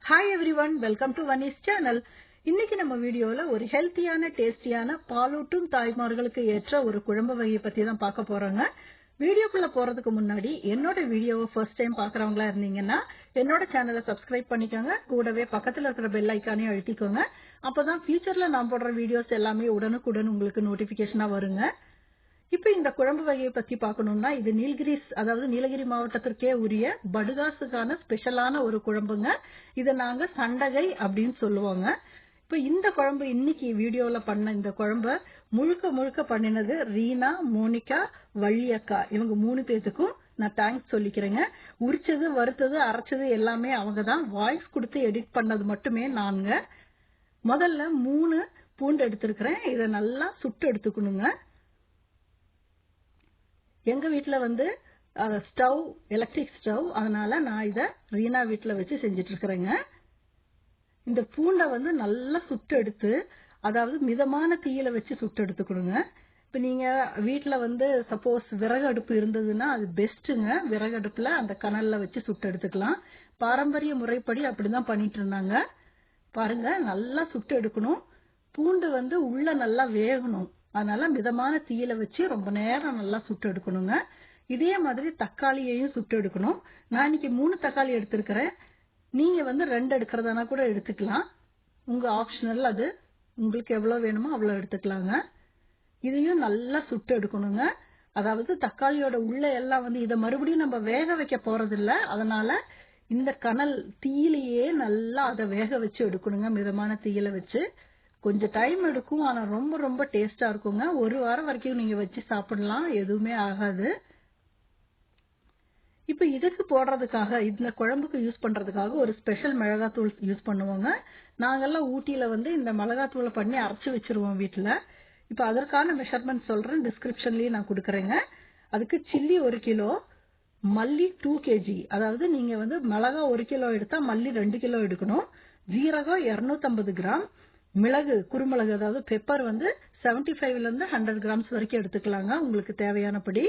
Hi everyone, welcome to Vanni's channel. இன்னைக்கு நம்ம வீடியோல ஒரு ஹெல்த்தியான டேஸ்டியான பாலூட்டும் தாய்மார்களுக்கு ஏற்ற ஒரு குழம்பு வகையை பத்தி தான் பார்க்க போறோங்க. வீடியோக்குள்ள போறதுக்கு முன்னாடி என்னோட வீடியோவை ஃபர்ஸ்ட் டைம் பார்க்கறவங்களா இருந்தீங்கன்னா என்னோட சேனலை சப்ஸ்கிரைப் பண்ணிக்கோங்க. கூடவே பக்கத்துல இருக்கிற பெல் ஐகானையும் அழுத்திக்கோங்க. அப்பதான் ஃபியூச்சர்ல நான் போடுற வீடியோஸ் எல்லாமே உடனுக்குடன் உங்களுக்கு நோட்டிபிகேஷனா வருங்க. இப்ப இந்த குழம்பு வகையை பத்தி பார்க்கணும்னா இது நீலகிரி மாவட்டத்திற்கே உரிய படுகாஸுக்கான ஸ்பெஷலான ஒரு குழம்புங்க. இத நாங்க சண்டகை அப்படின்னு சொல்லுவாங்க. இப்ப இந்த குழம்பு இன்னைக்கு வீடியோல பண்ண இந்த குழம்ப முழுக்க பண்ணினது ரீனா, மோனிகா, வள்ளி அக்கா இவங்க 3 பேத்துக்கும் நான் தேங்க்ஸ் சொல்லிக்கிறேங்க. உரிச்சது, வறுத்தது, அரைச்சது எல்லாமே அவங்க தான். வாய்ஸ் கொடுத்து எடிட் பண்ணது மட்டுமே நாங்க. முதல்ல 3 பூண்டு எடுத்திருக்கிறேன். இதை நல்லா சுட்டு எடுத்துக்கணுங்க. எங்க வீட்டுல ஸ்டவ் எலக்ட்ரிக் ஸ்டவ், அதனால நான் இத ரீனா வீட்டுல வச்சு செஞ்சிட்டு இருக்கிறேங்க. இந்த பூண்டை நல்லா சுட்டு எடுத்து, அதாவது மிதமான தீயில வச்சு சுட்டு எடுத்துக்கணுங்க. இப்ப நீங்க வீட்டுல சப்போஸ் விறகு அடுப்பு இருந்ததுன்னா அது பெஸ்ட்டுங்க. விறகு அடுப்புல அந்த கனல்ல வச்சு சுட்டு எடுத்துக்கலாம். பாரம்பரிய முறைப்படி அப்படிதான் பண்ணிட்டு இருந்தாங்க. பாருங்க, நல்லா சுட்டு எடுக்கணும். பூண்டு உள்ள நல்லா வேகணும். அதனால மிதமான தீயில வச்சு ரொம்ப நேரம் நல்லா சுட்டு எடுக்கணுங்க. இதே மாதிரி தக்காளியையும் சுட்டு எடுக்கணும். நான் இன்னைக்கு 3 தக்காளி எடுத்திருக்கிறேன். நீங்க 2 எடுக்கிறதானா கூட எடுத்துக்கலாம். உங்க ஆப்ஷனல், அது உங்களுக்கு எவ்வளவு வேணுமோ அவ்வளவு எடுத்துக்கலாங்க. இதையும் நல்லா சுட்டு எடுக்கணுங்க. அதாவது தக்காளியோட உள்ள எல்லாம் இதை மறுபடியும் நம்ம வேக வைக்க போறது இல்ல. அதனால இந்த கனல் தீயிலேயே நல்லா அதை வேக வச்சு எடுக்கணுங்க. மிதமான தீயில வச்சு கொஞ்சம் டைம் எடுக்கும். ஆனா ரொம்ப டேஸ்டா இருக்குங்க. 1 வாரம் வரைக்கும் நீங்க வச்சு சாப்பிடலாம், எதுவுமே ஆகாது. இப்ப இதுக்கு போடுறதுக்காக, இந்த குழம்புக்கு யூஸ் பண்றதுக்காக ஒரு ஸ்பெஷல் மிளகாத்தூள் யூஸ் பண்ணுவோங்க. நாங்கெல்லாம் ஊட்டியில இந்த மிளகாத்தூளை பண்ணி அரைச்சு வச்சிருவோம் வீட்டுல. இப்ப அதற்கான மெஷர்மெண்ட் சொல்றேன், டிஸ்கிரிப்ஷன்லயே நான் கொடுக்கறேங்க. அதுக்கு சில்லி 1 கிலோ, மல்லி 2 kg. அதாவது நீங்க மிளகா 1 கிலோ எடுத்தா மல்லி 2 கிலோ எடுக்கணும். ஜீரகம் 250 கிராம், மிளகு, குறுமிளகு அதாவது பெப்பர் 75ல இருந்து 100 கிராம்ஸ் வரைக்கும் எடுத்துக்கலாங்க, உங்களுக்கு தேவையானபடி.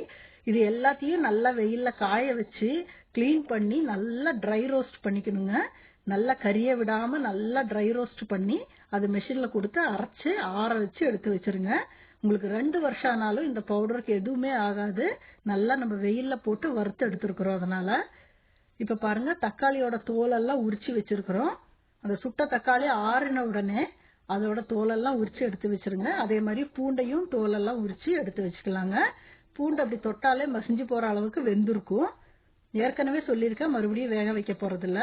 இது எல்லாத்தையும் நல்லா வெயில்ல காய வச்சு கிளீன் பண்ணி நல்லா ட்ரை ரோஸ்ட் பண்ணிக்கணுங்க. நல்லா கறிய விடாம நல்லா ட்ரை ரோஸ்ட் பண்ணி அது மெஷின்ல கொடுத்து அரைச்சு ஆற வச்சு எடுத்து வச்சிருங்க. உங்களுக்கு 2 வருஷம் ஆனாலும் இந்த பவுடருக்கு எதுவுமே ஆகாது. நல்லா நம்ம வெயில்ல போட்டு வறுத்து எடுத்துருக்கிறோம். அதனால இப்ப பாருங்க, தக்காளியோட தோலெல்லாம் உரிச்சு வச்சிருக்கிறோம். அந்த சுட்ட தக்காளி ஆறின உடனே அதோட தோலெல்லாம் உரிச்சு எடுத்து வச்சிருங்க. அதே மாதிரி பூண்டையும் தோலெல்லாம் உரிச்சு எடுத்து வச்சுக்கலாங்க. பூண்டு அப்படி தொட்டாலே மசிஞ்சு போற அளவுக்கு வெந்திருக்கும். ஏற்கனவே சொல்லியிருக்கேன், மறுபடியும் வேக வைக்க போறது இல்ல.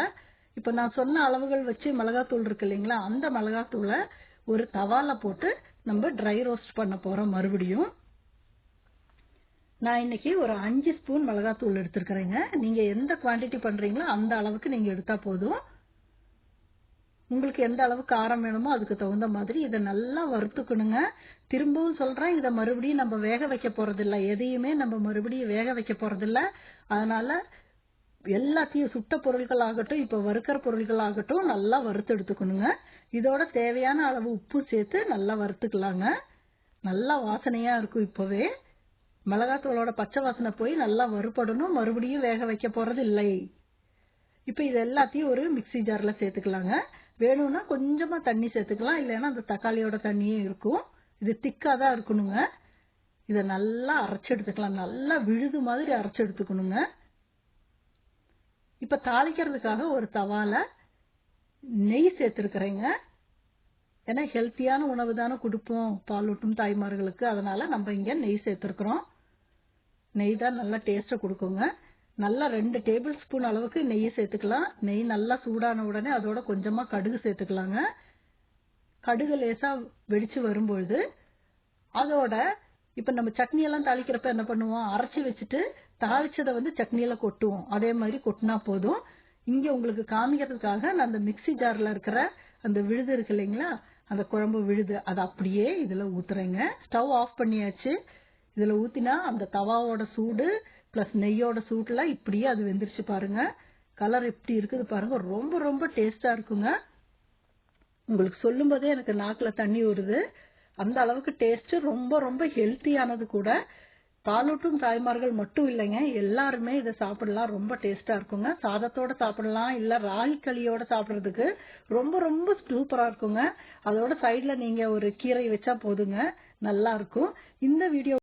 இப்ப நான் சொன்ன அளவுகள் வச்சு மிளகாத்தூள் இருக்கு இல்லைங்களா, அந்த மிளகாத்தூளை ஒரு தவால போட்டு நம்ம ட்ரை ரோஸ்ட் பண்ண போறோம். மறுபடியும் நான் இன்னைக்கு ஒரு 5 ஸ்பூன் மிளகாத்தூள் எடுத்திருக்கிறேங்க. நீங்க எந்த குவான்டிட்டி பண்றீங்களோ அந்த அளவுக்கு நீங்க எடுத்தா போதும். உங்களுக்கு எந்த அளவு காரம் வேணுமோ அதுக்கு தகுந்த மாதிரி இதை நல்லா வறுத்துக்கணுங்க. திரும்பவும் சொல்றேன், இதை மறுபடியும் நம்ம வேக வைக்க போறது இல்ல. எதையுமே நம்ம மறுபடியும் வேக வைக்க போறது இல்ல. அதனால எல்லாத்தையும் சுட்ட பொருட்கள் ஆகட்டும், இப்ப வறுக்கிற பொருட்கள் ஆகட்டும், நல்லா வறுத்து எடுத்துக்கணுங்க. இதோட தேவையான அளவு உப்பு சேர்த்து நல்லா வறுத்துக்கலாங்க. நல்லா வாசனையா இருக்கும். இப்பவே மிளகாத்தூளோட பச்சை வாசனை போய் நல்லா வறுபடணும். மறுபடியும் வேக வைக்க போறது இல்லை. இப்ப இது எல்லாத்தையும் ஒரு மிக்ஸி ஜார்ல சேர்த்துக்கலாங்க. வேணும்னா கொஞ்சமா தண்ணி சேர்த்துக்கலாம், இல்லைன்னா அந்த தக்காளியோட தண்ணியே இருக்கும். இது திக்கா தான் இருக்கணுங்க. இதை நல்லா அரைச்சு எடுத்துக்கலாம். நல்லா விழுது மாதிரி அரைச்சு எடுத்துக்கணுங்க. இப்ப தாளிக்கிறதுக்காக ஒரு தவால நெய் சேர்த்திருக்கிறேங்க. ஏன்னா ஹெல்த்தியான உணவு தானே கொடுப்போம் பாலூட்டும் தாய்மார்களுக்கு. அதனால நம்ம இங்க நெய் சேர்த்திருக்கிறோம். நெய் தான் நல்லா டேஸ்ட கொடுக்குங்க. நல்லா 2 டேபிள் ஸ்பூன் அளவுக்கு நெய் சேர்த்துக்கலாம். நெய் நல்லா சூடான உடனே அதோட கொஞ்சமா கடுகு சேர்த்துக்கலாங்க. கடுகு லேசா வெடிச்சு வரும்பொழுது அதோட இப்ப நம்ம சட்னி எல்லாம் தாளிக்கிறப்ப என்ன பண்ணுவோம், அரைச்சி வச்சுட்டு தாளிச்சதை சட்னியில கொட்டுவோம். அதே மாதிரி கொட்டினா போதும். இங்க உங்களுக்கு காமிக்கிறதுக்காக நான் அந்த மிக்ஸி ஜார்ல இருக்கிற அந்த விழுது இருக்கு இல்லைங்களா, அந்த குழம்பு விழுது, அதை அப்படியே இதுல ஊத்துறேங்க. ஸ்டவ் ஆஃப் பண்ணியாச்சு. இதுல ஊத்தினா அந்த தவாவோட சூடு பிளஸ் நெய்யோட சூட்ல இப்படியே அது வெந்துருச்சு. பாருங்க, கலர் எப்படி இருக்குது பாருங்க. ரொம்ப டேஸ்டா இருக்குங்க. உங்களுக்கு சொல்லும் போதே எனக்கு நாக்குல தண்ணி வருது. அந்த அளவுக்கு டேஸ்ட். ரொம்ப ஹெல்த்தியானது கூட. பாலூட்டும் தாய்மார்கள் மட்டும் இல்லைங்க, எல்லாருமே இதை சாப்பிடலாம். ரொம்ப டேஸ்டா இருக்குங்க. சாதத்தோட சாப்பிடலாம், இல்ல ராகி களியோட சாப்பிடுறதுக்கு ரொம்ப ரொம்ப சூப்பரா இருக்குங்க. அதோட சைடுல நீங்க ஒரு கீரை வச்சா போதுங்க, நல்லா இருக்கும். இந்த வீடியோ